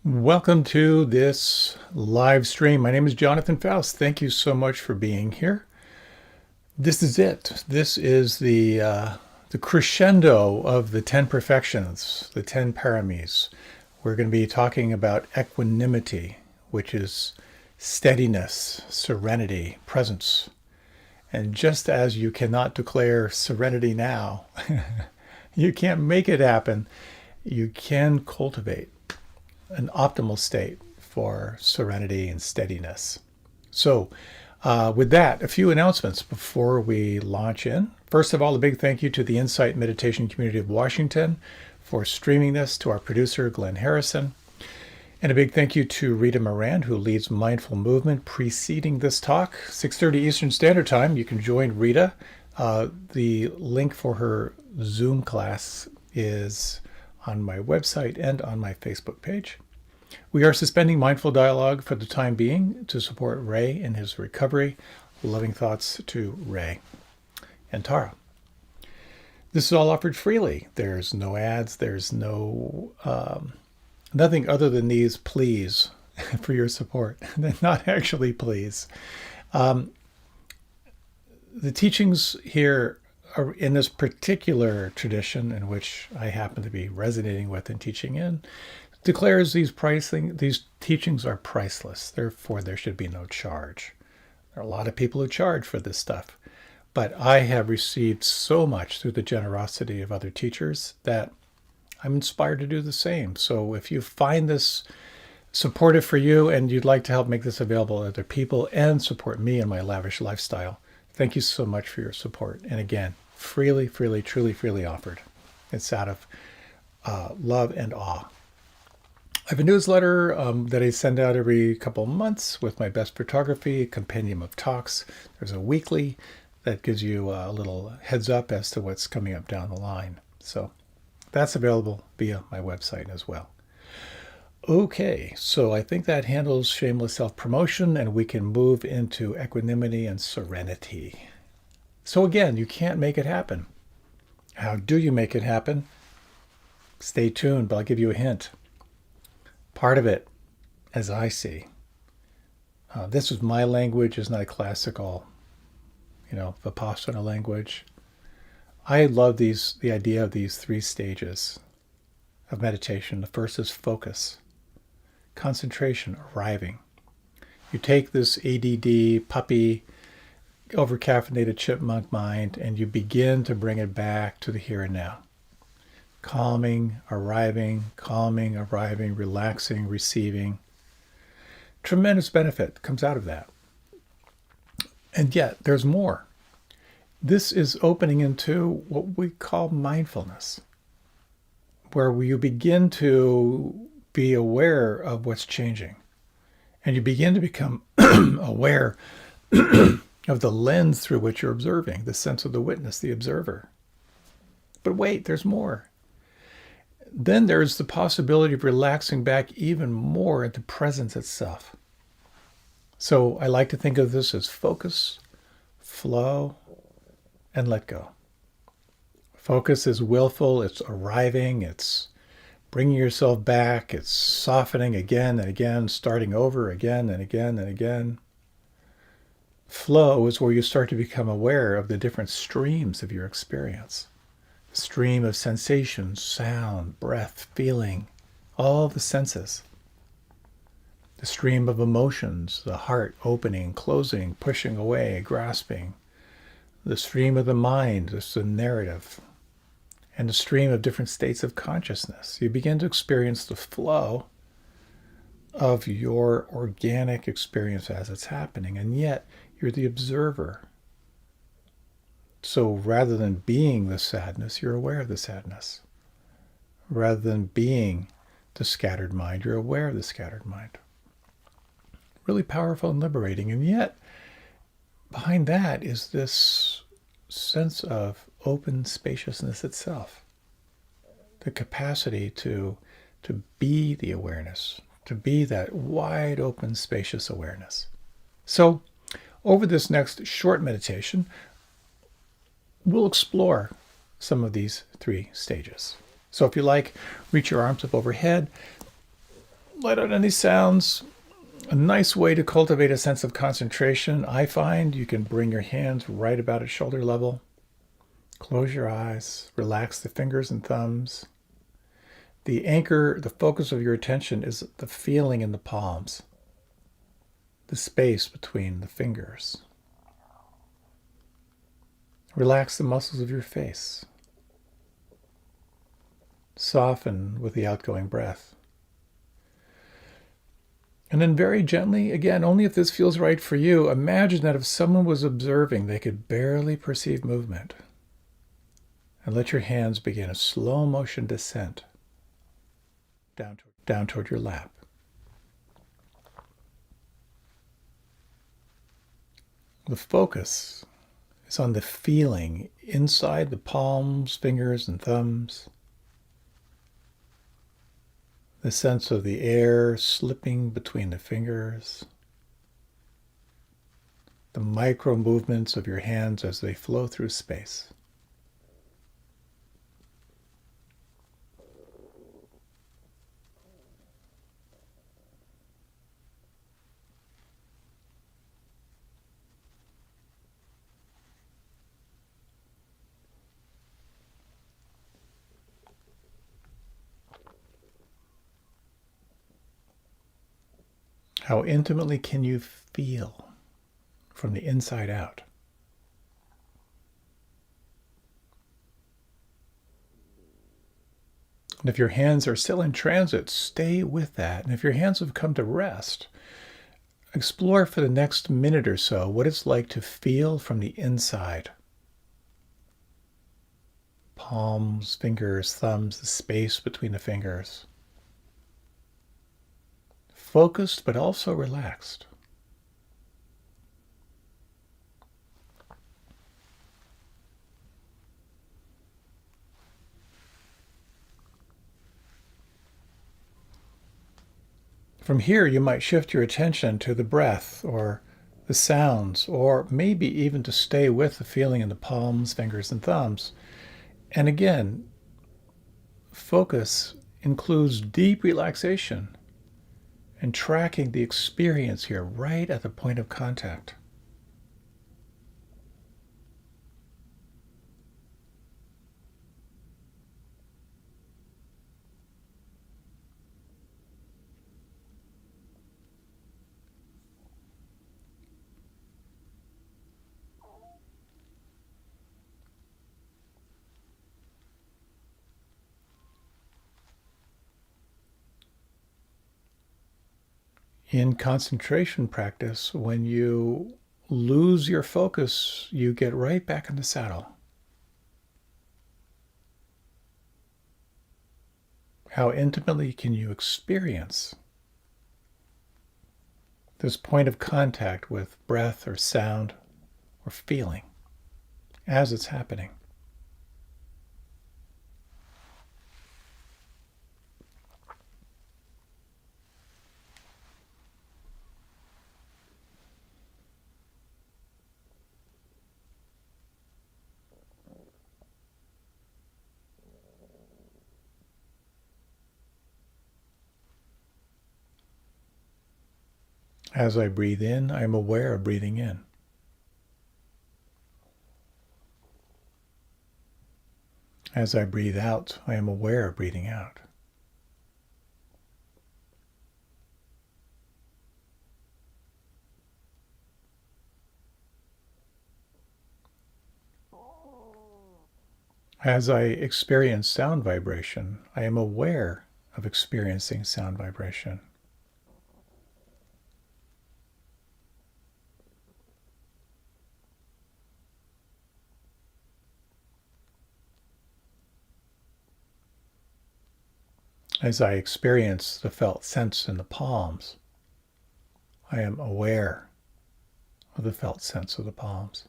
Welcome to this live stream. My name is Jonathan Foust. Thank you so much for being here. This is it. This is the crescendo of the 10 perfections, the 10 paramis. We're going to be talking about equanimity, which is steadiness, serenity, presence. And just as you cannot declare serenity now, you can't make it happen, you can cultivate an optimal state for serenity and steadiness. So with that, a few announcements before we launch in. First of all, a big thank you to the Insight Meditation Community of Washington for streaming this, to our producer, Glenn Harrison. And a big thank you to Rita Moran, who leads Mindful Movement preceding this talk. 6:30 Eastern Standard Time. You can join Rita. The link for her Zoom class is on my website and on my Facebook page. We are suspending mindful dialogue for the time being to support Ray in his recovery. Loving thoughts to Ray and Tara. This is all offered freely. There's no ads. There's no nothing other than these pleas for your support. They're not actually pleas. The teachings here are in this particular tradition, in which I happen to be resonating with and teaching in, declares these teachings are priceless. Therefore, there should be no charge. There are a lot of people who charge for this stuff, but I have received so much through the generosity of other teachers that I'm inspired to do the same. So if you find this supportive for you and you'd like to help make this available to other people and support me and my lavish lifestyle, thank you so much for your support. And again, freely, truly freely offered. It's out of love and awe. I have a newsletter that I send out every couple of months with my best photography, a compendium of talks. There's a weekly that gives you a little heads up as to what's coming up down the line. So that's available via my website as well. Okay, so I think that handles shameless self-promotion, and we can move into equanimity and serenity. So again, you can't make it happen. How do you make it happen? Stay tuned, but I'll give you a hint. Part of it, as I see, this is my language, is not a classical, Vipassana language. I love the idea of these 3 stages of meditation. The first is focus, concentration, arriving. You take this ADD, puppy, overcaffeinated chipmunk mind, and you begin to bring it back to the here and now. Calming, arriving, relaxing, receiving. Tremendous benefit comes out of that. And yet, there's more. This is opening into what we call mindfulness, where you begin to be aware of what's changing. And you begin to become aware of the lens through which you're observing, the sense of the witness, the observer. But wait, there's more. Then there's the possibility of relaxing back even more into presence itself. So I like to think of this as focus, flow, and let go. Focus is willful, it's arriving, it's bringing yourself back, it's softening again and again, starting over again and again and again. Flow is where you start to become aware of the different streams of your experience. The stream of sensations, sound, breath, feeling, all the senses. The stream of emotions, the heart opening, closing, pushing away, grasping. The stream of the mind, this is the narrative. And the stream of different states of consciousness. You begin to experience the flow of your organic experience as it's happening, and yet you're the observer. So rather than being the sadness, you're aware of the sadness. Rather than being the scattered mind, you're aware of the scattered mind. Really powerful and liberating. And yet, behind that is this sense of open spaciousness itself. The capacity to be the awareness, to be that wide open, spacious awareness. So, over this next short meditation, we'll explore some of these 3 stages. So if you like, reach your arms up overhead, let out any sounds. A nice way to cultivate a sense of concentration, I find, you can bring your hands right about at shoulder level. Close your eyes, relax the fingers and thumbs. The anchor, the focus of your attention is the feeling in the palms, the space between the fingers. Relax the muscles of your face. Soften with the outgoing breath. And then very gently, again, only if this feels right for you, imagine that if someone was observing, they could barely perceive movement. And let your hands begin a slow motion descent down toward your lap. The focus is on the feeling inside the palms, fingers, and thumbs. The sense of the air slipping between the fingers. The micro movements of your hands as they flow through space. How intimately can you feel from the inside out? And if your hands are still in transit, stay with that. And if your hands have come to rest, explore for the next minute or so what it's like to feel from the inside. Palms, fingers, thumbs, the space between the fingers. Focused but also relaxed. From here, you might shift your attention to the breath or the sounds, or maybe even to stay with the feeling in the palms, fingers, and thumbs. And again, focus includes deep relaxation and tracking the experience here right at the point of contact. In concentration practice, when you lose your focus, you get right back in the saddle. How intimately can you experience this point of contact with breath or sound or feeling as it's happening? As I breathe in, I am aware of breathing in. As I breathe out, I am aware of breathing out. As I experience sound vibration, I am aware of experiencing sound vibration. As I experience the felt sense in the palms, I am aware of the felt sense of the palms.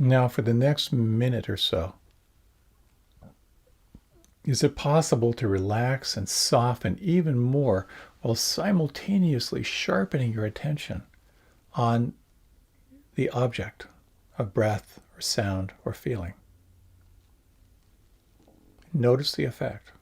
Now for the next minute or so, Is it possible to relax and soften even more while simultaneously sharpening your attention on the object of breath or sound or feeling? Notice the effect.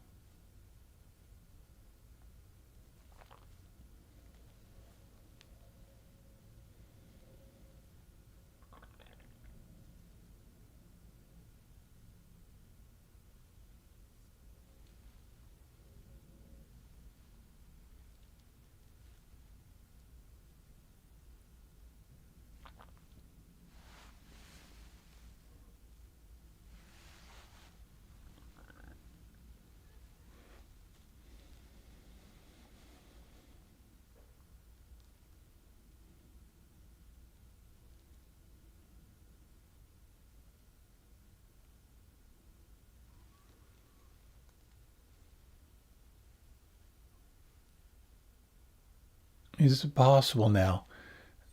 Is it possible now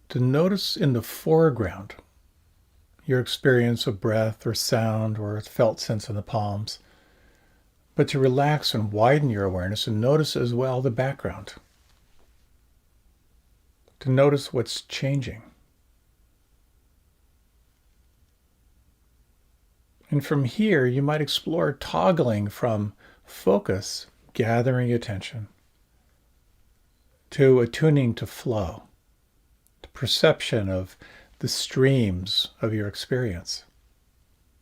to notice in the foreground your experience of breath or sound or felt sense in the palms, but to relax and widen your awareness and notice as well the background, to notice what's changing? And from here, you might explore toggling from focus, gathering attention, to attuning to flow, to perception of the streams of your experience,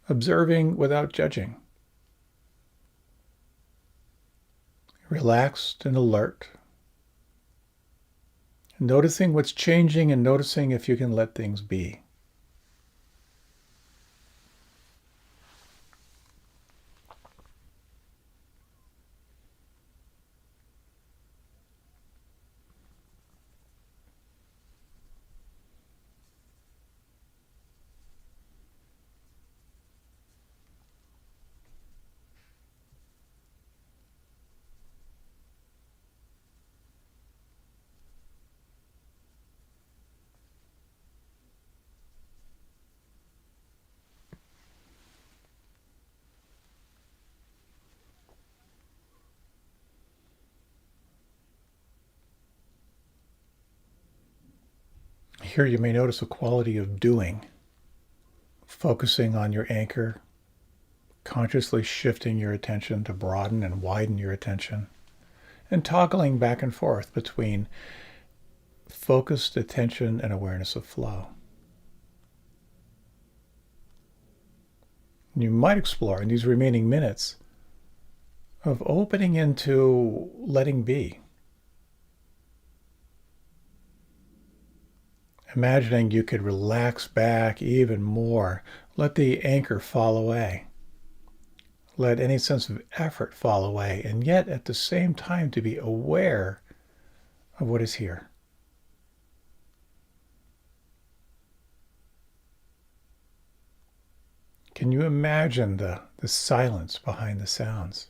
observing without judging, relaxed and alert, noticing what's changing and noticing if you can let things be. Here you may notice a quality of doing, focusing on your anchor, consciously shifting your attention to broaden and widen your attention, and toggling back and forth between focused attention and awareness of flow. You might explore in these remaining minutes of opening into letting be. Imagining you could relax back even more, let the anchor fall away. Let any sense of effort fall away, and yet at the same time to be aware of what is here. Can you imagine the silence behind the sounds?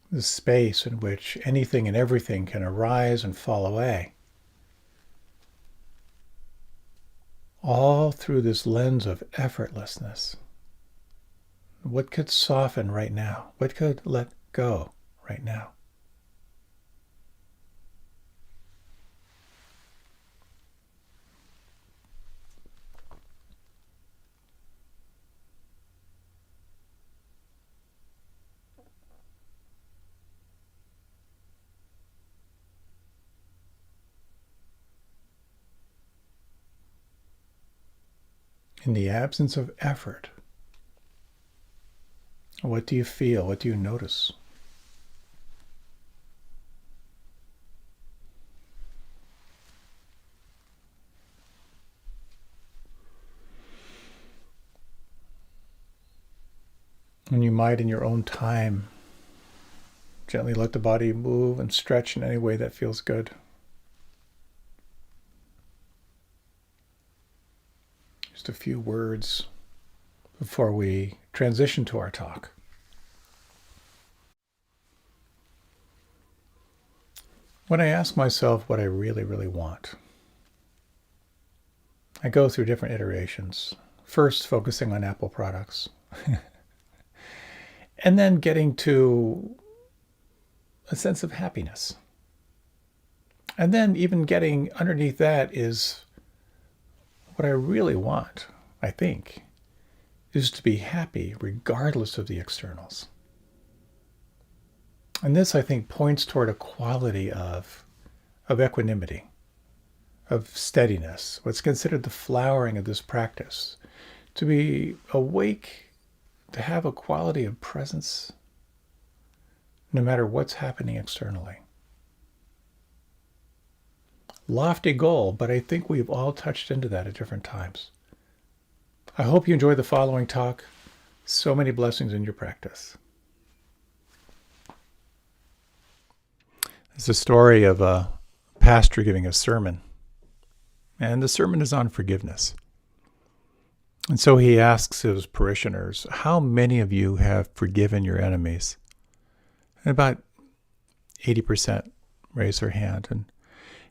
The space in which anything and everything can arise and fall away. All through this lens of effortlessness. What could soften right now? What could let go right now? In the absence of effort, what do you feel? What do you notice? And you might, in your own time, gently let the body move and stretch in any way that feels good. Just a few words before we transition to our talk. When I ask myself what I really, really want, I go through different iterations. First, focusing on Apple products, and then getting to a sense of happiness. And then even getting underneath that is what I really want, I think, is to be happy regardless of the externals. And this, I think, points toward a quality of equanimity, of steadiness, what's considered the flowering of this practice, to be awake, to have a quality of presence, no matter what's happening externally. Lofty goal, but I think we've all touched into that at different times. I hope you enjoy the following talk. So many blessings in your practice. It's a story of a pastor giving a sermon, and the sermon is on forgiveness. And so he asks his parishioners, how many of you have forgiven your enemies? And about 80% raised their hand.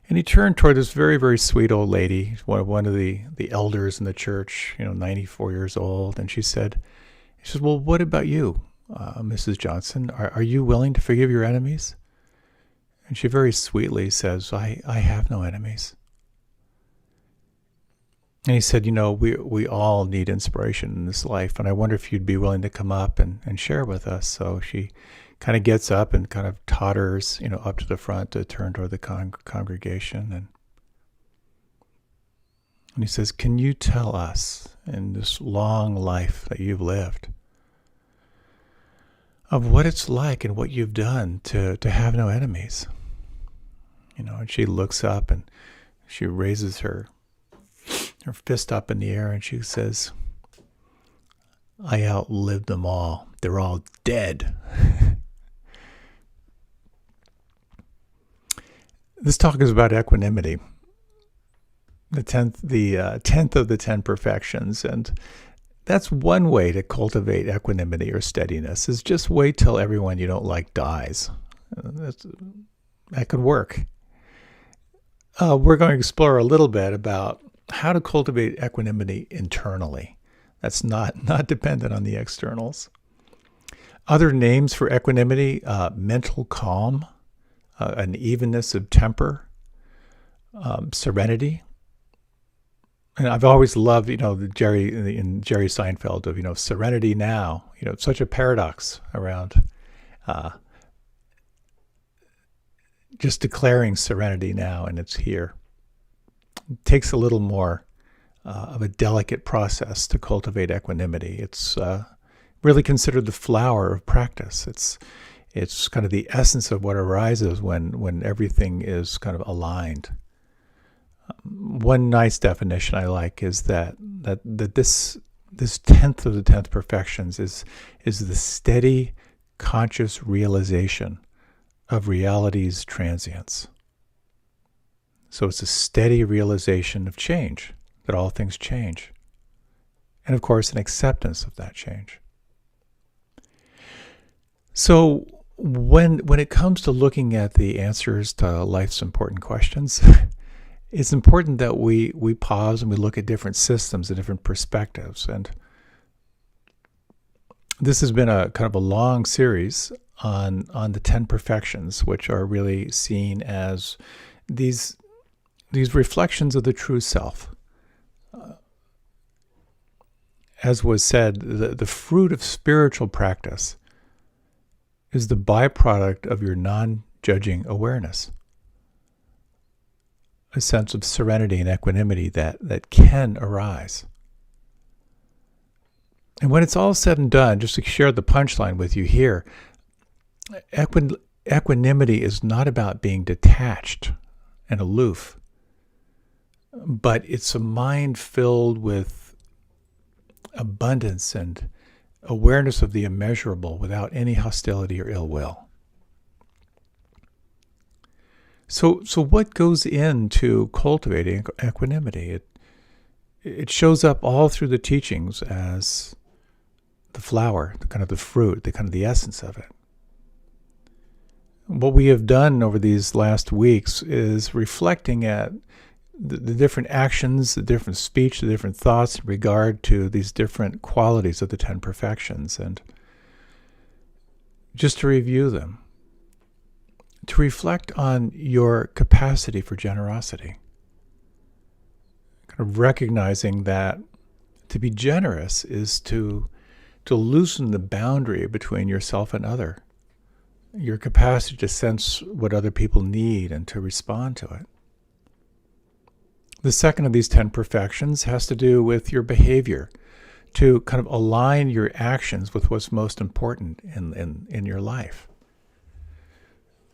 And he turned toward this very, very sweet old lady, one of the elders in the church, 94 years old. And she said, well, what about you, Mrs. Johnson? Are you willing to forgive your enemies? And she very sweetly says, I have no enemies. And he said, we all need inspiration in this life, and I wonder if you'd be willing to come up and share with us. So she kind of gets up and kind of totters, up to the front to turn toward the congregation. And he says, can you tell us in this long life that you've lived of what it's like and what you've done to have no enemies? And she looks up and she raises her fist up in the air and she says, I outlived them all. They're all dead. This talk is about equanimity, the 10th of the 10 perfections. And that's one way to cultivate equanimity or steadiness, is just wait till everyone you don't like dies. That could work. We're going to explore a little bit about how to cultivate equanimity internally. That's not dependent on the externals. Other names for equanimity, mental calm, an evenness of temper, serenity. And I've always loved, in Jerry Seinfeld of, serenity now. It's such a paradox around just declaring serenity now, and it's here. It takes a little more of a delicate process to cultivate equanimity. It's really considered the flower of practice. It's kind of the essence of what arises when everything is kind of aligned. One nice definition I like is that this 10th of the 10th perfections is the steady, conscious realization of reality's transience. So it's a steady realization of change, that all things change. And of course, an acceptance of that change. So when it comes to looking at the answers to life's important questions, it's important that we pause and we look at different systems and different perspectives. And this has been a kind of a long series on the 10 perfections, which are really seen as these reflections of the true self. As was said, the fruit of spiritual practice is the byproduct of your non-judging awareness, a sense of serenity and equanimity that can arise. And when it's all said and done, just to share the punchline with you here, equanimity is not about being detached and aloof, but it's a mind filled with abundance and awareness of the immeasurable without any hostility or ill will. So what goes into cultivating equanimity? It shows up all through the teachings as the flower, the kind of the fruit, the kind of the essence of it. What we have done over these last weeks is reflecting at the different actions, the different speech, the different thoughts in regard to these different qualities of the 10 perfections, and just to review them, to reflect on your capacity for generosity, kind of recognizing that to be generous is to loosen the boundary between yourself and other, your capacity to sense what other people need and to respond to it. The second of these 10 perfections has to do with your behavior, to kind of align your actions with what's most important in your life.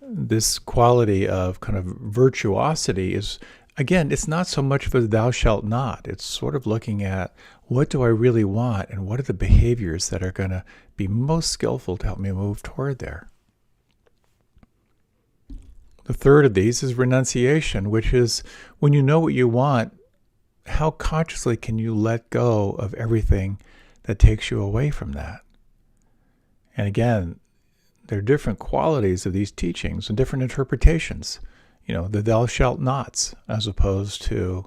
This quality of kind of virtuosity is, again, it's not so much of a thou shalt not. It's sort of looking at what do I really want and what are the behaviors that are going to be most skillful to help me move toward there. The third of these is renunciation, which is when you know what you want, how consciously can you let go of everything that takes you away from that? And again, there are different qualities of these teachings and different interpretations. The thou shalt nots, as opposed to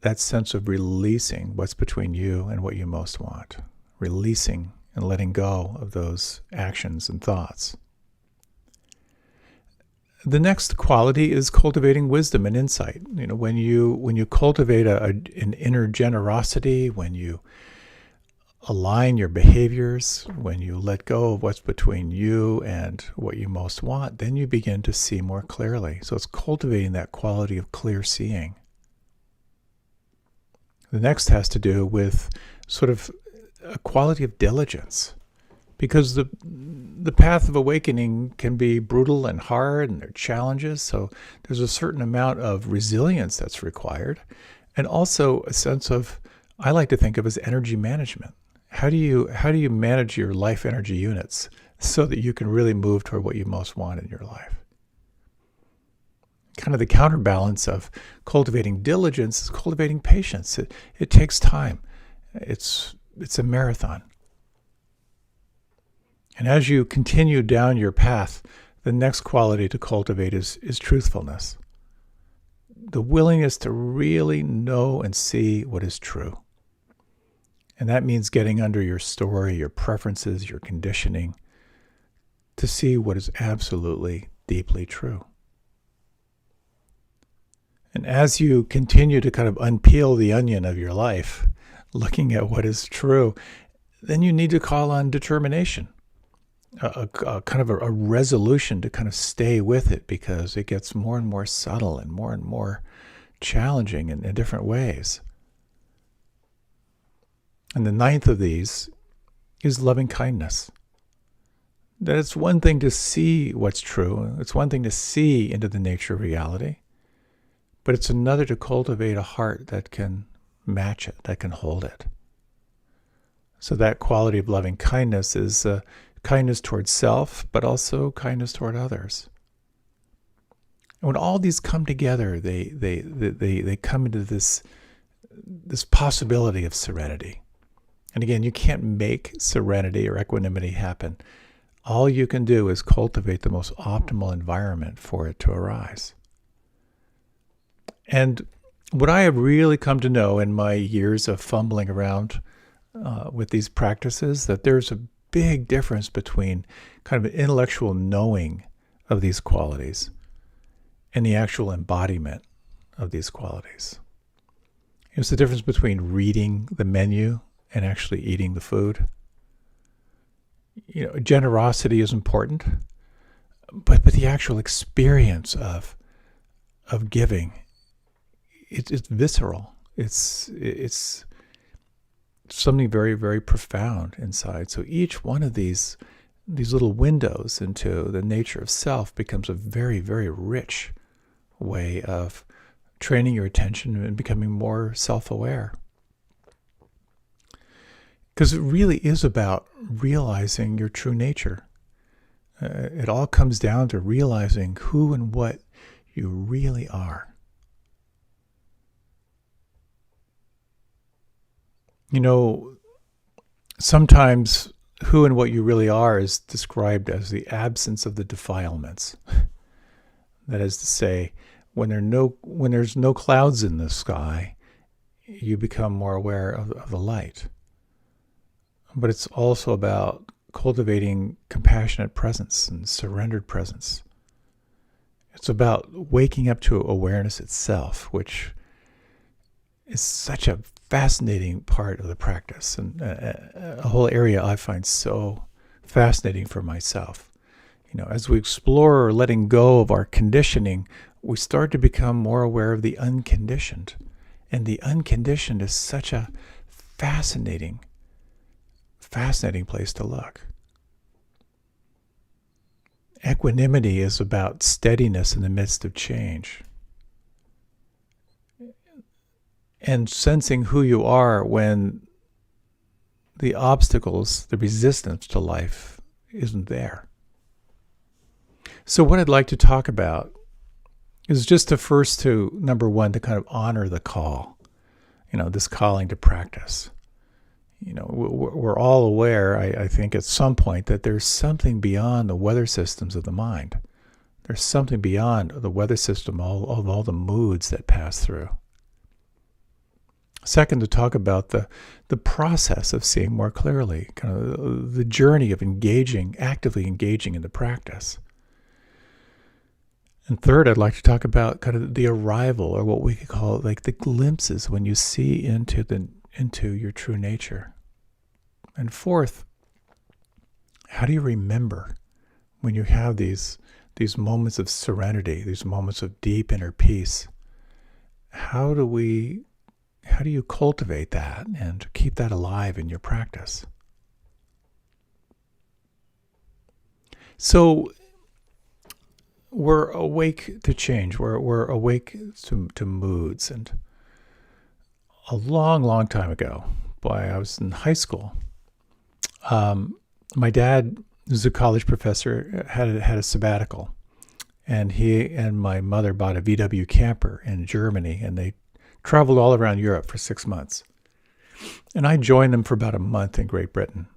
that sense of releasing what's between you and what you most want, releasing and letting go of those actions and thoughts. The next quality is cultivating wisdom and insight. When you cultivate an inner generosity, when you align your behaviors, when you let go of what's between you and what you most want, then you begin to see more clearly. So it's cultivating that quality of clear seeing. The next has to do with sort of a quality of diligence, because the path of awakening can be brutal and hard, and there are challenges. So there's a certain amount of resilience that's required, and also a sense of, I like to think of as energy management. How do you manage your life energy units so that you can really move toward what you most want in your life? Kind of the counterbalance of cultivating diligence is cultivating patience. It takes time. It's a marathon. And as you continue down your path, the next quality to cultivate is truthfulness. The willingness to really know and see what is true. And that means getting under your story, your preferences, your conditioning, to see what is absolutely deeply true. And as you continue to kind of unpeel the onion of your life, looking at what is true, then you need to call on determination, a kind of a resolution to kind of stay with it, because it gets more and more subtle and more challenging in different ways. And the ninth of these is loving kindness. That it's one thing to see what's true. It's one thing to see into the nature of reality. But it's another to cultivate a heart that can match it, that can hold it. So that quality of loving kindness is kindness towards self, but also kindness toward others. And when all these come together, they come into this possibility of serenity. And again, you can't make serenity or equanimity happen. All you can do is cultivate the most optimal environment for it to arise. And what I have really come to know in my years of fumbling around with these practices, that there's a big difference between kind of an intellectual knowing of these qualities and the actual embodiment of these qualities. It's the difference between reading the menu and actually eating the food. Generosity is important, but the actual experience of giving, it's visceral. It's something very, very profound inside. So each one of these little windows into the nature of self becomes a very, very rich way of training your attention and becoming more self-aware. Because it really is about realizing your true nature. It all comes down to realizing who and what you really are. Sometimes who and what you really are is described as the absence of the defilements. That is to say, when there's no clouds in the sky, you become more aware of the light. But it's also about cultivating compassionate presence and surrendered presence. It's about waking up to awareness itself, which is such a fascinating part of the practice, and a whole area I find so fascinating for myself. As we explore letting go of our conditioning, we start to become more aware of the unconditioned. And the unconditioned is such a fascinating place to look. Equanimity is about steadiness in the midst of change. And sensing who you are when the obstacles, the resistance to life isn't there. So what I'd like to talk about is just number one, to kind of honor the call, this calling to practice. We're all aware, I think, at some point that there's something beyond the weather systems of the mind. There's something beyond the weather system of all the moods that pass through. Second, to talk about the process of seeing more clearly, kind of the journey of actively engaging in the practice. And third, I'd like to talk about kind of the arrival, or what we could call like the glimpses when you see into your true nature. And fourth, how do you remember when you have these moments of serenity, these moments of deep inner peace? How do you cultivate that and keep that alive in your practice? So we're awake to change. We're awake to moods. And a long, long time ago, I was in high school. My dad, who's a college professor, had a sabbatical, and he and my mother bought a VW camper in Germany, and they traveled all around Europe for 6 months. And I joined them for about a month in Great Britain.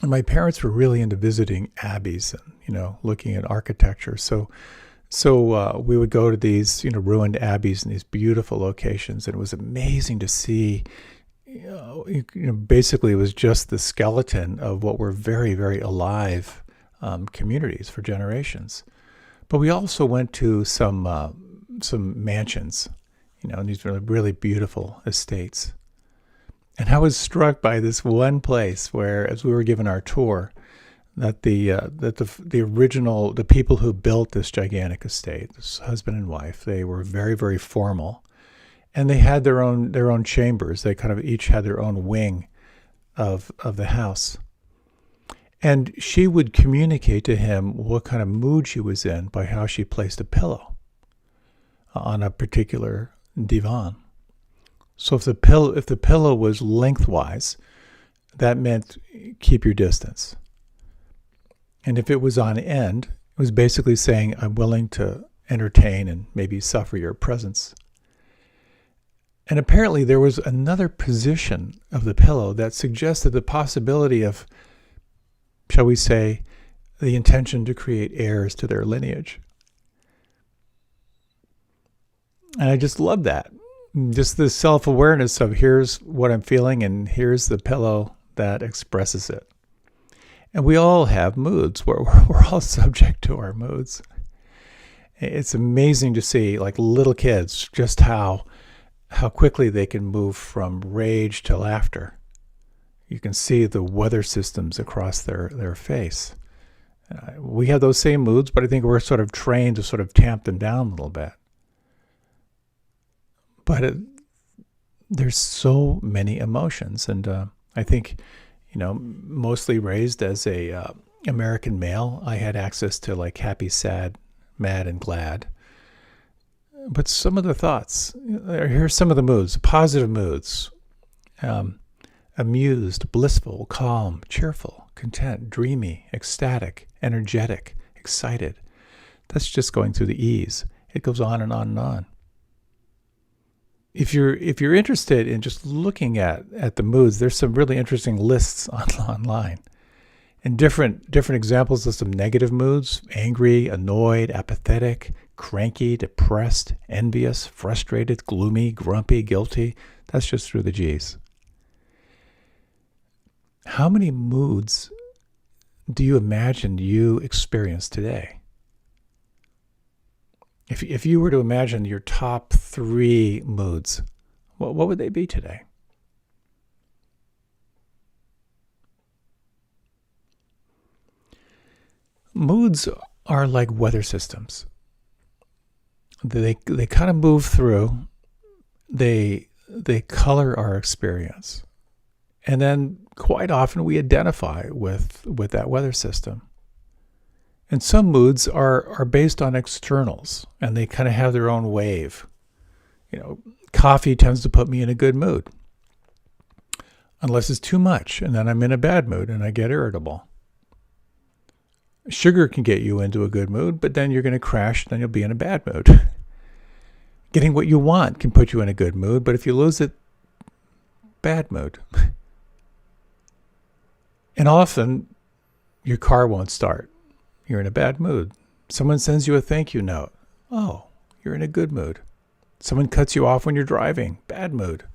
And my parents were really into visiting abbeys and, looking at architecture. So we would go to these, ruined abbeys in these beautiful locations. And it was amazing to see, basically it was just the skeleton of what were very, very alive communities for generations. But we also went to some mansions, and these were really beautiful estates. And I was struck by this one place where, as we were given our tour, that the original people who built this gigantic estate, this husband and wife, they were very, very formal, and they had their own chambers. They kind of each had their own wing of the house. And she would communicate to him what kind of mood she was in by how she placed a pillow on a particular divan. So if the pillow was lengthwise, that meant keep your distance. And if it was on end, it was basically saying, I'm willing to entertain and maybe suffer your presence. And apparently there was another position of the pillow that suggested the possibility of, shall we say, the intention to create heirs to their lineage. And I just love that. Just the self-awareness of here's what I'm feeling and here's the pillow that expresses it. And we all have moods. We're all subject to our moods. It's amazing to see, like little kids, just how quickly they can move from rage to laughter. You can see the weather systems across their face. We have those same moods, but I think we're sort of trained to sort of tamp them down a little bit. But there's so many emotions, and I think, mostly raised as a American male, I had access to like happy, sad, mad, and glad. But some of the thoughts, here's some of the moods, positive moods: amused, blissful, calm, cheerful, content, dreamy, ecstatic, energetic, excited. That's just going through the E's. It goes on and on and on. If you're interested in just looking at the moods, there's some really interesting lists online, and different examples of some negative moods: angry, annoyed, apathetic, cranky, depressed, envious, frustrated, gloomy, grumpy, guilty. That's just through the G's. How many moods do you imagine you experience today? If you were to imagine your top 3 moods, what would they be today? Moods are like weather systems. They kind of move through. They color our experience. And then quite often we identify with that weather system. And some moods are based on externals, and they kind of have their own wave. Coffee tends to put me in a good mood, unless it's too much, and then I'm in a bad mood and I get irritable. Sugar can get you into a good mood, but then you're going to crash, then you'll be in a bad mood. Getting what you want can put you in a good mood, but if you lose it, bad mood. And often, your car won't start. You're in a bad mood. Someone sends you a thank you note. Oh, you're in a good mood. Someone cuts you off when you're driving. Bad mood.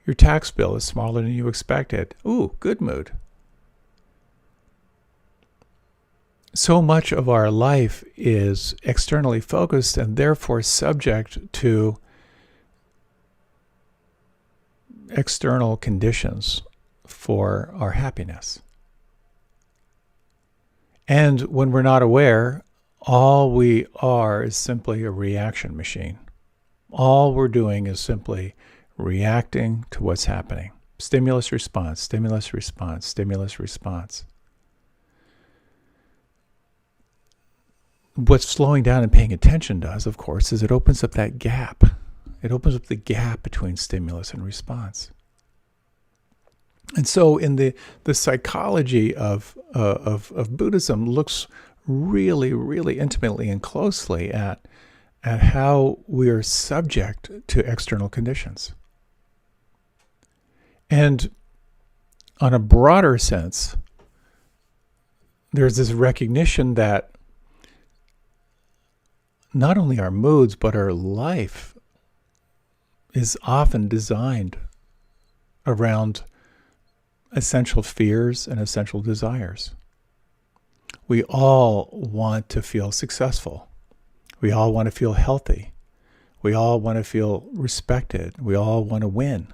Your tax bill is smaller than you expected. Ooh, good mood. So much of our life is externally focused and therefore subject to external conditions for our happiness. And when we're not aware, all we are is simply a reaction machine. All we're doing is simply reacting to what's happening. Stimulus response, stimulus response, stimulus response. What slowing down and paying attention does, of course, is it opens up that gap. It opens up the gap between stimulus and response. And so in the psychology of Buddhism looks really, really intimately and closely at how we are subject to external conditions. And on a broader sense, there's this recognition that not only our moods, but our life is often designed around essential fears and essential desires. We all want to feel successful. We all want to feel healthy. We all want to feel respected. We all want to win.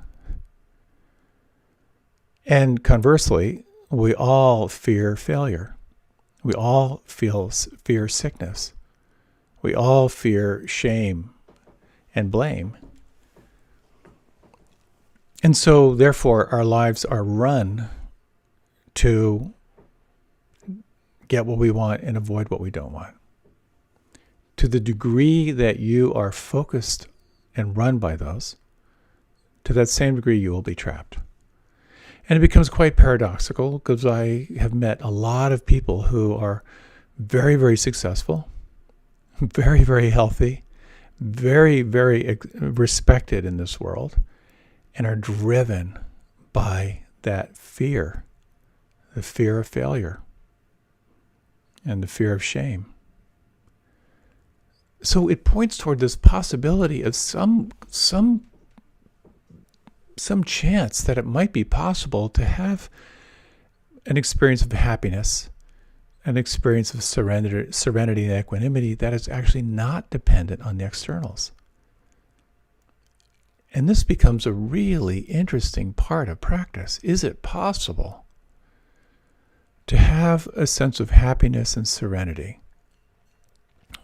And conversely, we all fear failure. We all fear sickness. We all fear shame and blame. And so, therefore, our lives are run to get what we want and avoid what we don't want. To the degree that you are focused and run by those, to that same degree you will be trapped. And it becomes quite paradoxical because I have met a lot of people who are very, very successful, very, very healthy, very, very respected in this world, and are driven by that fear, the fear of failure and the fear of shame. So it points toward this possibility of some chance that it might be possible to have an experience of happiness, an experience of serenity and equanimity that is actually not dependent on the externals. And this becomes a really interesting part of practice. Is it possible to have a sense of happiness and serenity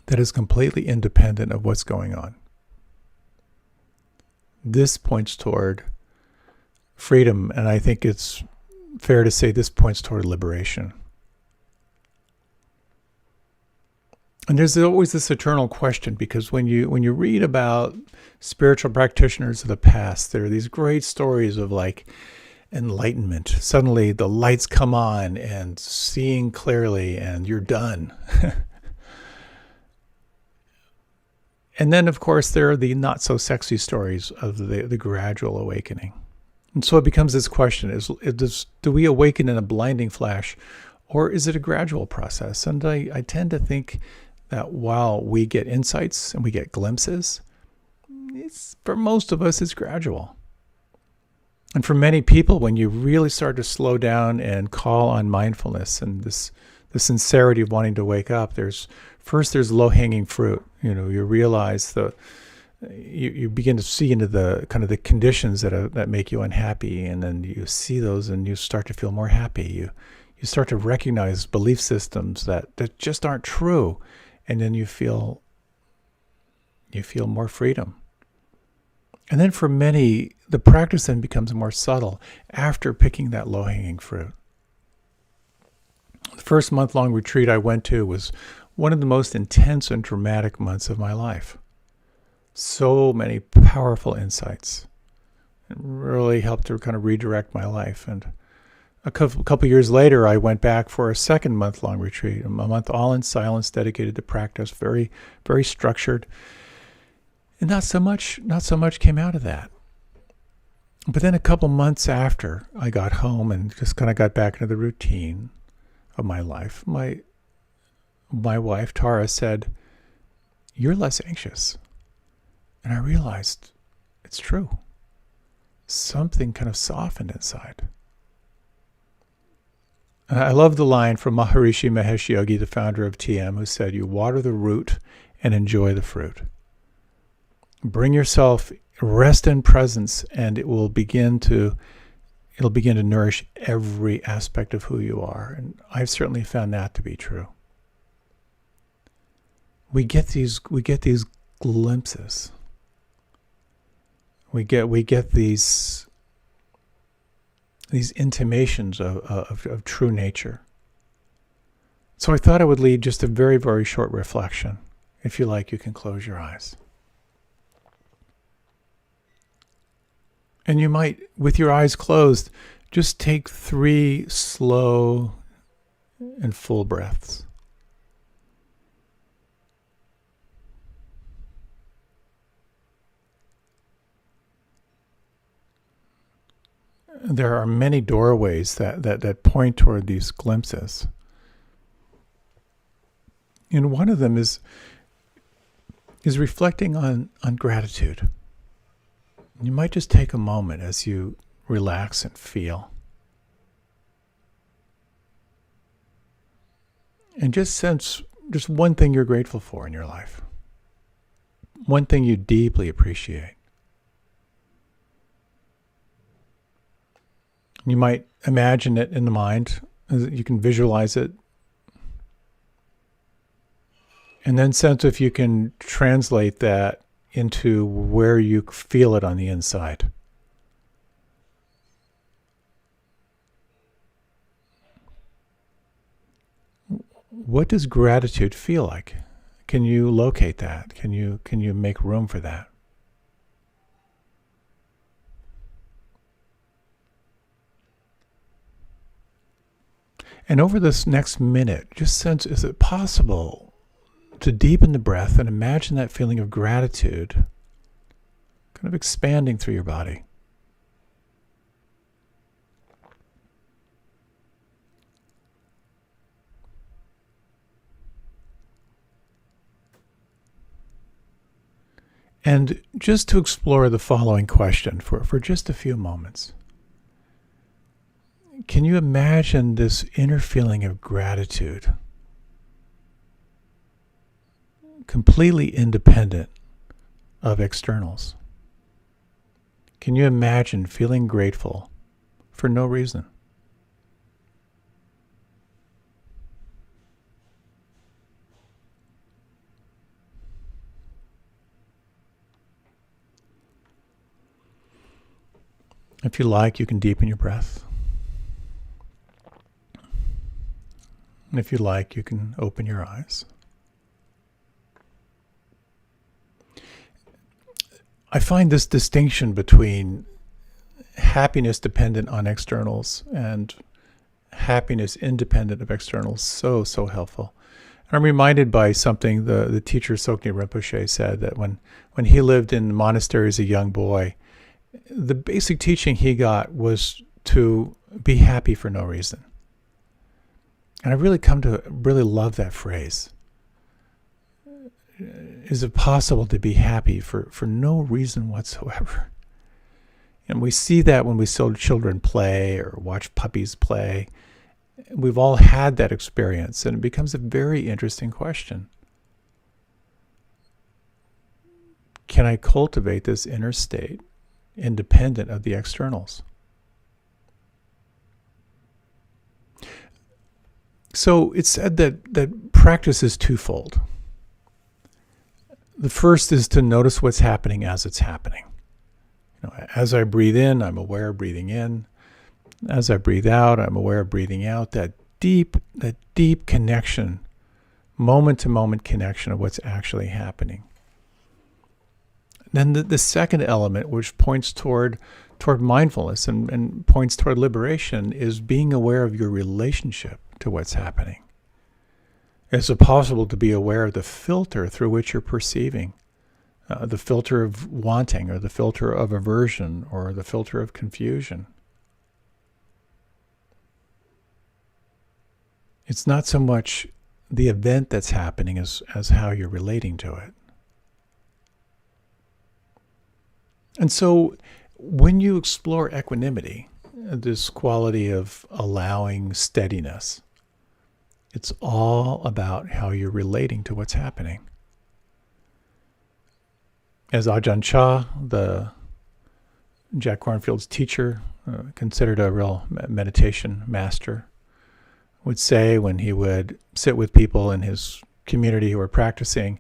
that is completely independent of what's going on? This points toward freedom, and I think it's fair to say this points toward liberation. And there's always this eternal question, because when you read about spiritual practitioners of the past, there are these great stories of like enlightenment. Suddenly the lights come on and seeing clearly and you're done. And then, of course, there are the not so sexy stories of the gradual awakening. And so it becomes this question, do we awaken in a blinding flash, or is it a gradual process? And I tend to think that while we get insights and we get glimpses, for most of us, it's gradual. And for many people, when you really start to slow down and call on mindfulness and the sincerity of wanting to wake up, there's low-hanging fruit. You realize you begin to see into the kind of the conditions that make you unhappy, and then you see those and you start to feel more happy. You start to recognize belief systems that just aren't true, and then you feel more freedom. And then for many, the practice then becomes more subtle after picking that low-hanging fruit. The first month-long retreat I went to was one of the most intense and dramatic months of my life. So many powerful insights. It really helped to kind of redirect my life. And a couple years later, I went back for a second month-long retreat, a month all in silence, dedicated to practice, very, very structured. And not so much came out of that. But then a couple months after I got home and just kind of got back into the routine of my life, my wife, Tara, said, "You're less anxious." And I realized it's true. Something kind of softened inside. I love the line from Maharishi Mahesh Yogi, the founder of TM, who said, "You water the root and enjoy the fruit." Bring yourself, rest in presence, and it'll begin to nourish every aspect of who you are. And I've certainly found that to be true. We get these glimpses. We get these intimations of true nature. So I thought I would lead just a very, very short reflection. If you like, you can close your eyes. And you might, with your eyes closed, just take 3 slow and full breaths. There are many doorways that point toward these glimpses. And one of them is reflecting on gratitude. You might just take a moment as you relax and feel. And just sense just one thing you're grateful for in your life. One thing you deeply appreciate. You might imagine it in the mind. You can visualize it. And then sense if you can translate that into where you feel it on the inside. What does gratitude feel like? Can you locate that? Can you make room for that? And over this next minute, just sense, is it possible to deepen the breath and imagine that feeling of gratitude kind of expanding through your body? And just to explore the following question for just a few moments. Can you imagine this inner feeling of gratitude, completely independent of externals? Can you imagine feeling grateful for no reason? If you like, you can deepen your breath. And if you like, you can open your eyes. I find this distinction between happiness dependent on externals and happiness independent of externals so helpful. I'm reminded by something the teacher Sokne Rinpoche said, that when he lived in the monastery as a young boy, the basic teaching he got was to be happy for no reason. And I really come to really love that phrase. Is it possible to be happy for no reason whatsoever? And we see that when we see children play or watch puppies play. We've all had that experience, and it becomes a very interesting question. Can I cultivate this inner state independent of the externals? So it's said that practice is twofold. The first is to notice what's happening as it's happening. As I breathe in, I'm aware of breathing in. As I breathe out, I'm aware of breathing out. That deep connection, moment-to-moment connection of what's actually happening. Then the second element, which points toward mindfulness and points toward liberation, is being aware of your relationship to what's happening. Is it possible to be aware of the filter through which you're perceiving? The filter of wanting, or the filter of aversion, or the filter of confusion. It's not so much the event that's happening as how you're relating to it. And so when you explore equanimity, this quality of allowing steadiness, it's all about how you're relating to what's happening. As Ajahn Chah, the Jack Kornfield's teacher, considered a real meditation master, would say when he would sit with people in his community who were practicing,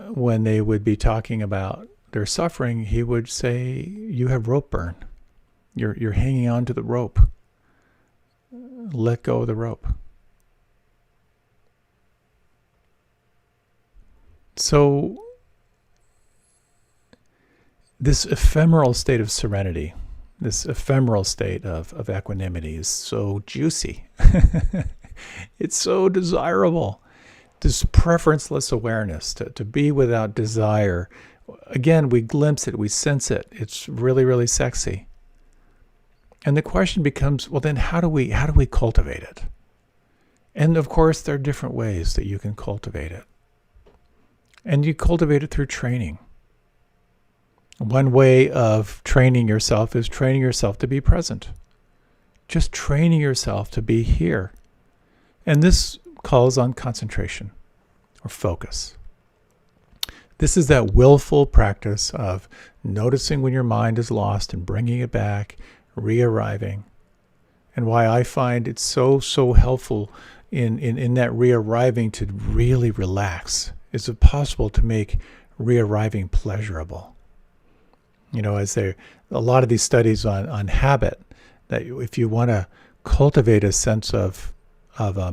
when they would be talking about their suffering, he would say, "You have rope burn. You're hanging on to the rope. Let go of the rope." So this ephemeral state of serenity, this ephemeral state of equanimity is so juicy. It's so desirable. This preferenceless awareness, to be without desire. Again, we glimpse it, we sense it. It's really, really sexy. And the question becomes, well, then how do we cultivate it? And of course, there are different ways that you can cultivate it. And you cultivate it through training. One way of training yourself is training yourself to be present. Just training yourself to be here. And this calls on concentration or focus. This is that willful practice of noticing when your mind is lost and bringing it back, re-arriving. And why I find it so helpful in that re-arriving to really relax. Is it possible to make re-arriving pleasurable? As a lot of these studies on habit, that if you want to cultivate a sense of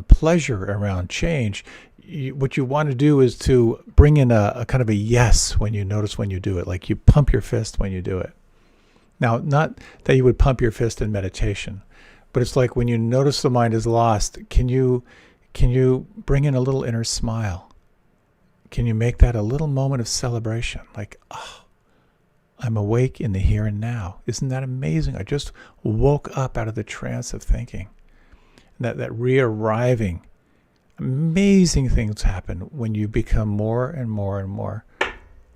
pleasure around change, what you want to do is to bring in a kind of a yes when you notice when you do it, like you pump your fist when you do it. Now, not that you would pump your fist in meditation, but it's like when you notice the mind is lost, can you bring in a little inner smile? Can you make that a little moment of celebration? Like, oh, I'm awake in the here and now. Isn't that amazing? I just woke up out of the trance of thinking. That re-arriving, amazing things happen when you become more and more and more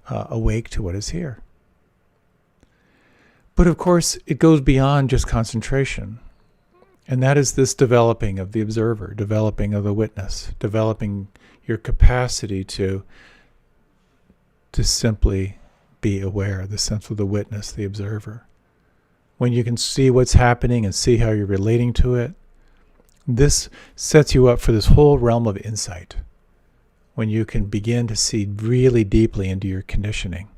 awake to what is here. But of course, it goes beyond just concentration. And that is this developing of the observer, developing of the witness, developing your capacity to simply be aware, the sense of the witness, the observer. When you can see what's happening and see how you're relating to it, this sets you up for this whole realm of insight. When you can begin to see really deeply into your conditioning.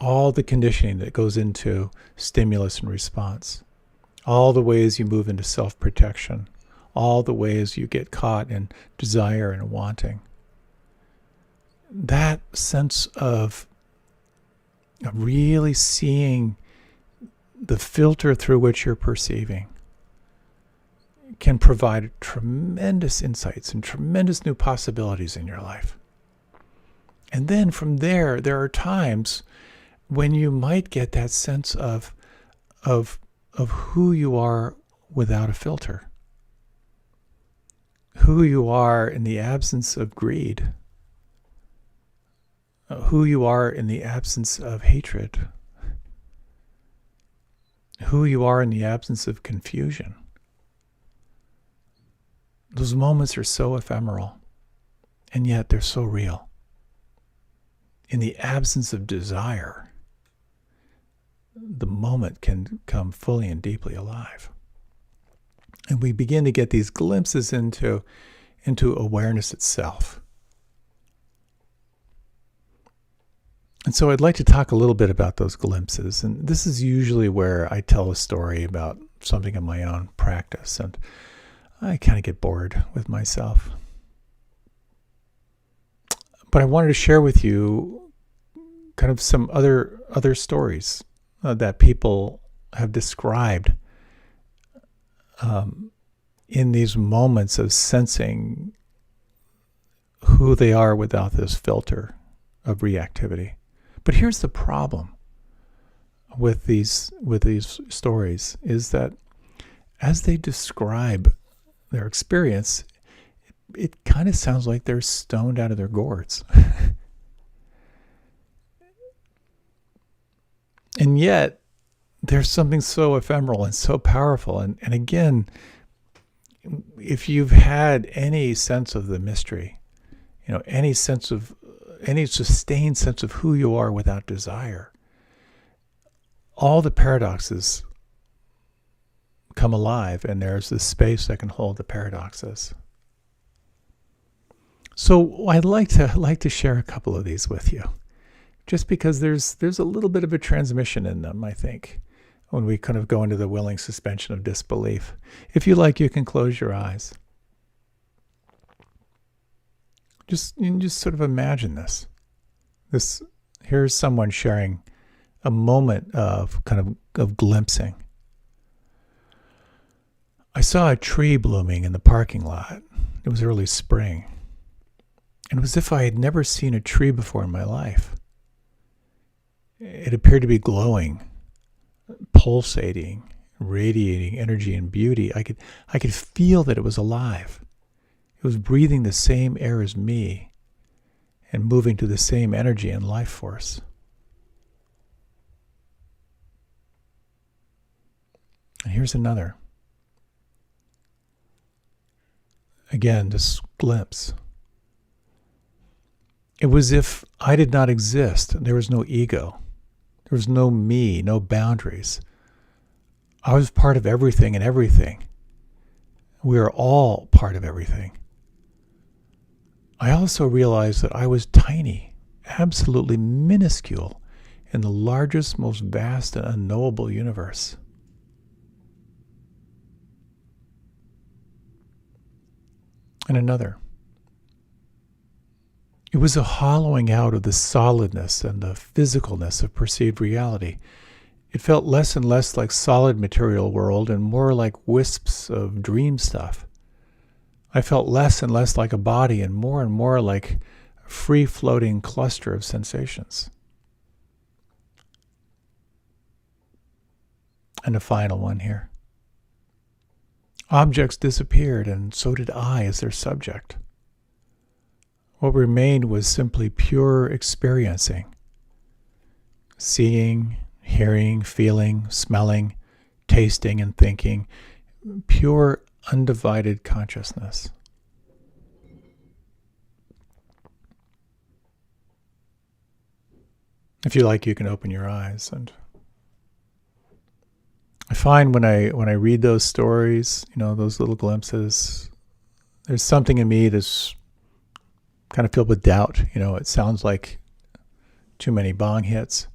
All the conditioning that goes into stimulus and response. All the ways you move into self-protection. All the ways you get caught in desire and wanting. That sense of really seeing the filter through which you're perceiving can provide tremendous insights and tremendous new possibilities in your life. And then from there are times when you might get that sense of who you are without a filter. who you are in the absence of greed, who you are in the absence of hatred, who you are in the absence of confusion. Those moments are so ephemeral, and yet they're so real. In the absence of desire, the moment can come fully and deeply alive. And we begin to get these glimpses into awareness itself. And so I'd like to talk a little bit about those glimpses. And this is usually where I tell a story about something in my own practice. And I kind of get bored with myself. But I wanted to share with you kind of some other stories that people have described in these moments of sensing who they are without this filter of reactivity. But here's the problem with these stories is that as they describe their experience, it kind of sounds like they're stoned out of their gourds. And yet, there's something so ephemeral and so powerful. And again, if you've had any sense of the mystery, any sustained sense of who you are without desire, all the paradoxes come alive, and there's this space that can hold the paradoxes. So I'd like to share a couple of these with you, just because there's a little bit of a transmission in them, I think, when we kind of go into the willing suspension of disbelief. If you like, you can close your eyes. Just sort of imagine this. Here's someone sharing a moment of glimpsing. I saw a tree blooming in the parking lot. It was early spring. And it was as if I had never seen a tree before in my life. It appeared to be glowing, pulsating, radiating energy and beauty. I could feel that it was alive. It was breathing the same air as me and moving to the same energy and life force. And here's another. Again, this glimpse. It was as if I did not exist. There was no ego. There was no me, no boundaries. I was part of everything and everything. We are all part of everything. I also realized that I was tiny, absolutely minuscule in the largest, most vast and unknowable universe. And another. It was a hollowing out of the solidness and the physicalness of perceived reality. It felt less and less like solid material world and more like wisps of dream stuff. I felt less and less like a body and more like a free-floating cluster of sensations. And a final one here. Objects disappeared, and so did I as their subject. What remained was simply pure experiencing. Seeing, hearing, feeling, smelling, tasting, and thinking. Pure, undivided consciousness. If you like, you can open your eyes. And I find when I read those stories, those little glimpses, there's something in me that's kind of filled with doubt. It sounds like too many bong hits.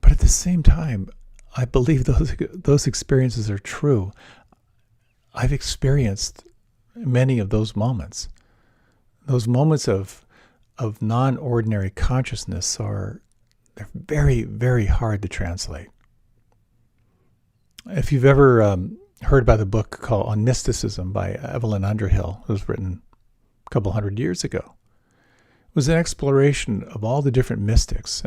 But at the same time, I believe those experiences are true. I've experienced many of those moments. Those moments of non-ordinary consciousness they're very, very hard to translate. If you've ever heard about the book called On Mysticism by Evelyn Underhill, it was written a couple hundred years ago. It was an exploration of all the different mystics.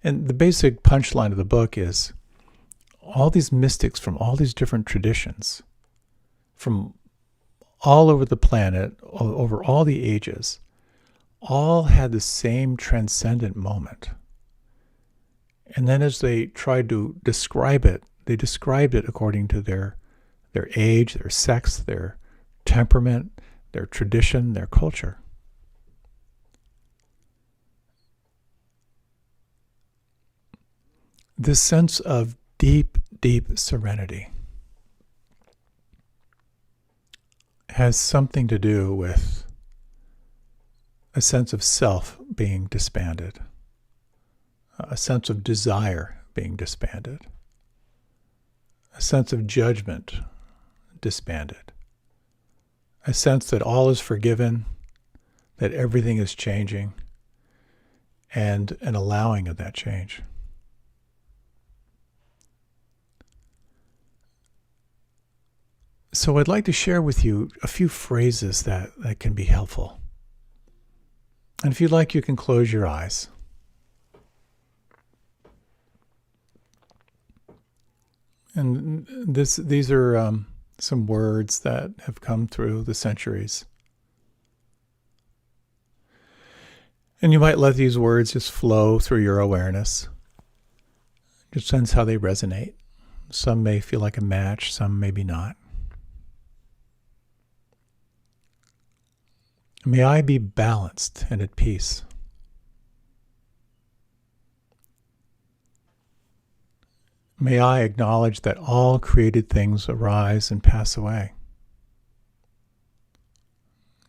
And the basic punchline of the book is all these mystics from all these different traditions, from all over the planet, over all the ages, all had the same transcendent moment. And then as they tried to describe it, they described it according to their age, their sex, their temperament, their tradition, their culture. This sense of deep, deep serenity has something to do with a sense of self being disbanded, a sense of desire being disbanded, a sense of judgment disbanded, a sense that all is forgiven, that everything is changing, and an allowing of that change. So I'd like to share with you a few phrases that can be helpful. And if you'd like, you can close your eyes. And these are some words that have come through the centuries. And you might let these words just flow through your awareness. Just sense how they resonate. Some may feel like a match, some maybe not. May I be balanced and at peace. May I acknowledge that all created things arise and pass away.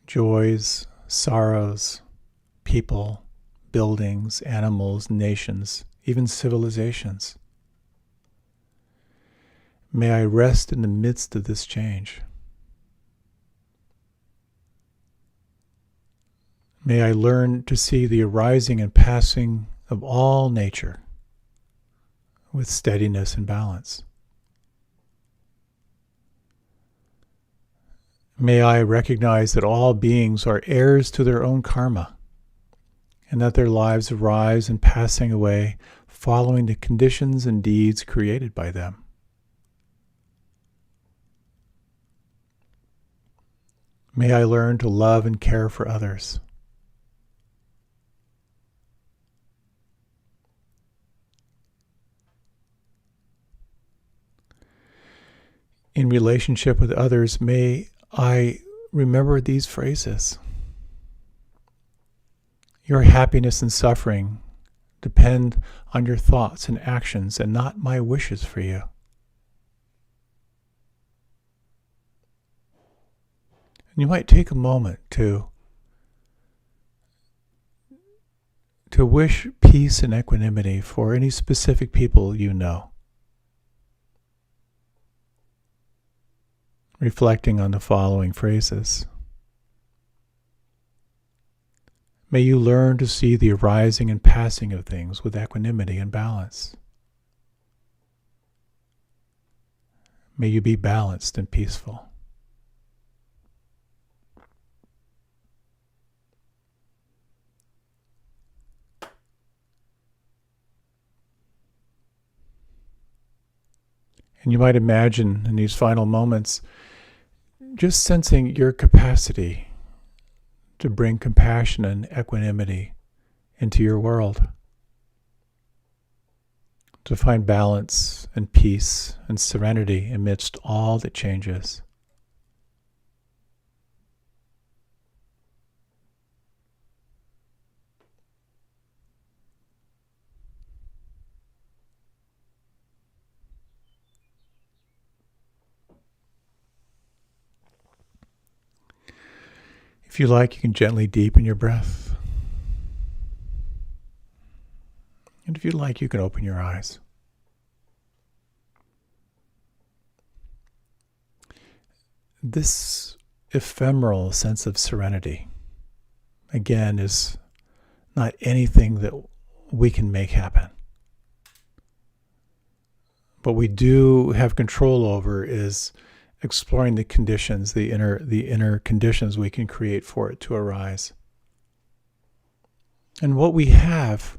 Joys, sorrows, people, buildings, animals, nations, even civilizations. May I rest in the midst of this change. May I learn to see the arising and passing of all nature with steadiness and balance. May I recognize that all beings are heirs to their own karma, and that their lives arise and passing away following the conditions and deeds created by them. May I learn to love and care for others. In relationship with others, may I remember these phrases. Your happiness and suffering depend on your thoughts and actions and not my wishes for you. And you might take a moment to wish peace and equanimity for any specific people you know. Reflecting on the following phrases. May you learn to see the arising and passing of things with equanimity and balance. May you be balanced and peaceful. And you might imagine in these final moments just sensing your capacity to bring compassion and equanimity into your world, to find balance and peace and serenity amidst all that changes. If you like, you can gently deepen your breath. And if you like, you can open your eyes. This ephemeral sense of serenity, again, is not anything that we can make happen. What we do have control over is exploring the conditions, the inner conditions we can create for it to arise. And what we have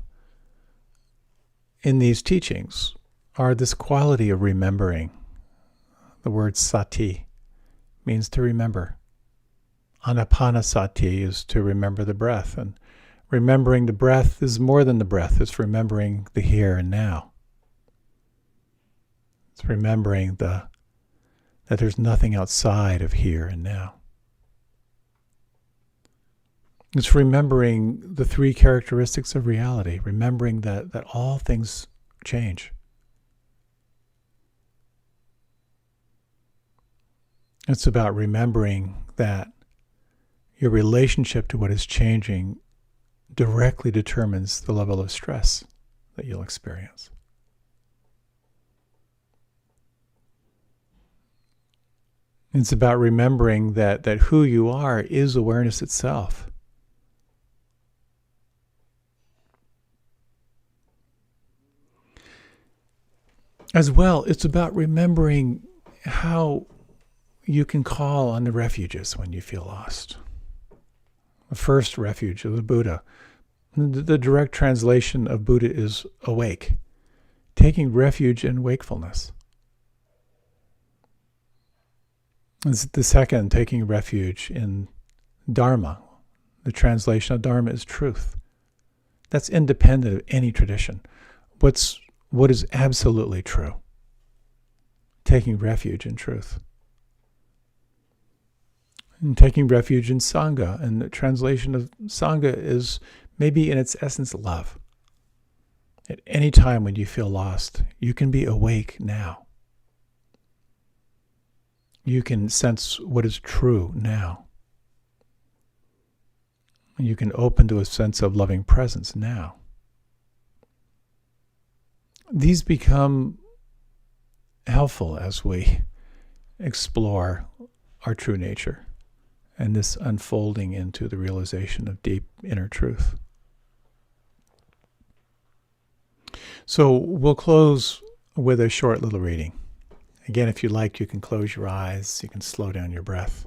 in these teachings are this quality of remembering. The word sati means to remember. Anapanasati is to remember the breath. And remembering the breath is more than the breath. It's remembering the here and now. It's remembering that there's nothing outside of here and now. It's remembering the three characteristics of reality, remembering that all things change. It's about remembering that your relationship to what is changing directly determines the level of stress that you'll experience. It's about remembering that who you are is awareness itself. As well, it's about remembering how you can call on the refuges when you feel lost. The first refuge of the Buddha. The direct translation of Buddha is awake, taking refuge in wakefulness. The second, taking refuge in Dharma. The translation of Dharma is truth. That's independent of any tradition. What is absolutely true? Taking refuge in truth. And taking refuge in Sangha. And the translation of Sangha is maybe in its essence love. At any time when you feel lost, you can be awake now. You can sense what is true now. You can open to a sense of loving presence now. These become helpful as we explore our true nature and this unfolding into the realization of deep inner truth. So we'll close with a short little reading. Again, if you like, you can close your eyes, you can slow down your breath.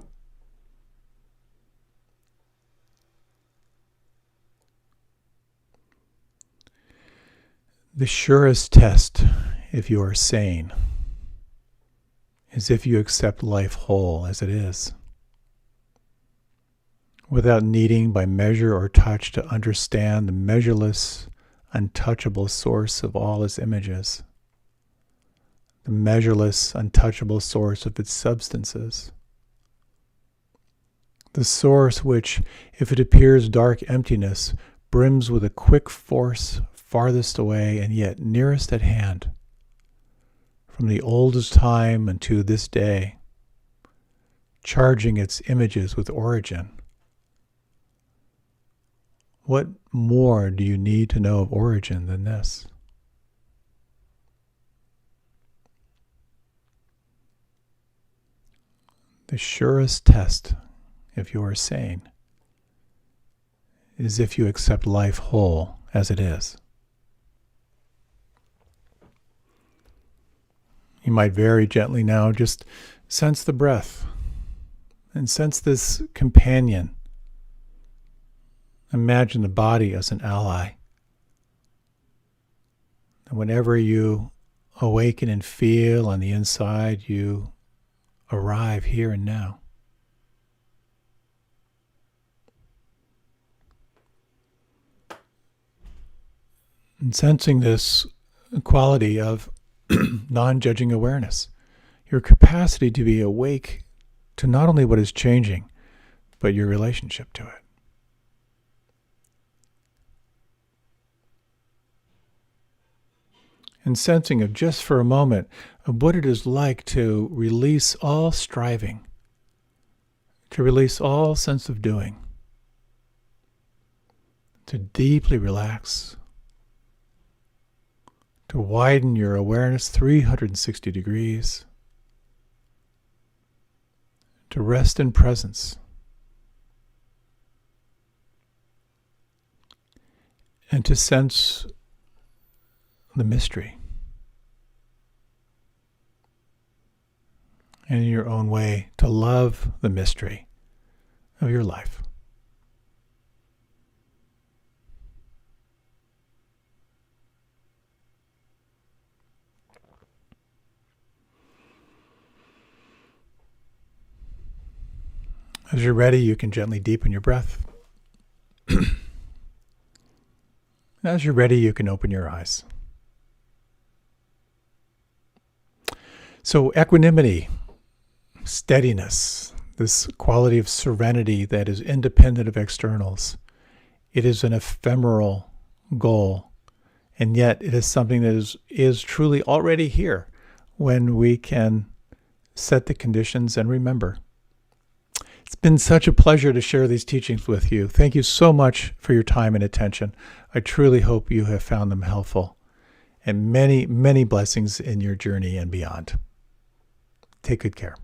The surest test, if you are sane, is if you accept life whole as it is, without needing by measure or touch to understand the measureless, untouchable source of all its images, the measureless, untouchable source of its substances, the source which, if it appears dark emptiness, brims with a quick force farthest away and yet nearest at hand, from the oldest time unto this day, charging its images with origin. What more do you need to know of origin than this? The surest test, if you are sane, is if you accept life whole as it is. You might very gently now just sense the breath and sense this companion. Imagine the body as an ally. And whenever you awaken and feel on the inside, you arrive here and now. And sensing this quality of non-judging awareness, your capacity to be awake to not only what is changing, but your relationship to it. And sensing of just for a moment of what it is like to release all striving, to release all sense of doing, to deeply relax, to widen your awareness 360 degrees, to rest in presence, and to sense the mystery. And in your own way, to love the mystery of your life. As you're ready, you can gently deepen your breath. As you're ready, you can open your eyes. So equanimity, steadiness, this quality of serenity that is independent of externals, it is an ephemeral goal, and yet it is something that is truly already here when we can set the conditions and remember. It's been such a pleasure to share these teachings with you. Thank you so much for your time and attention. I truly hope you have found them helpful, and many, many blessings in your journey and beyond. Take good care.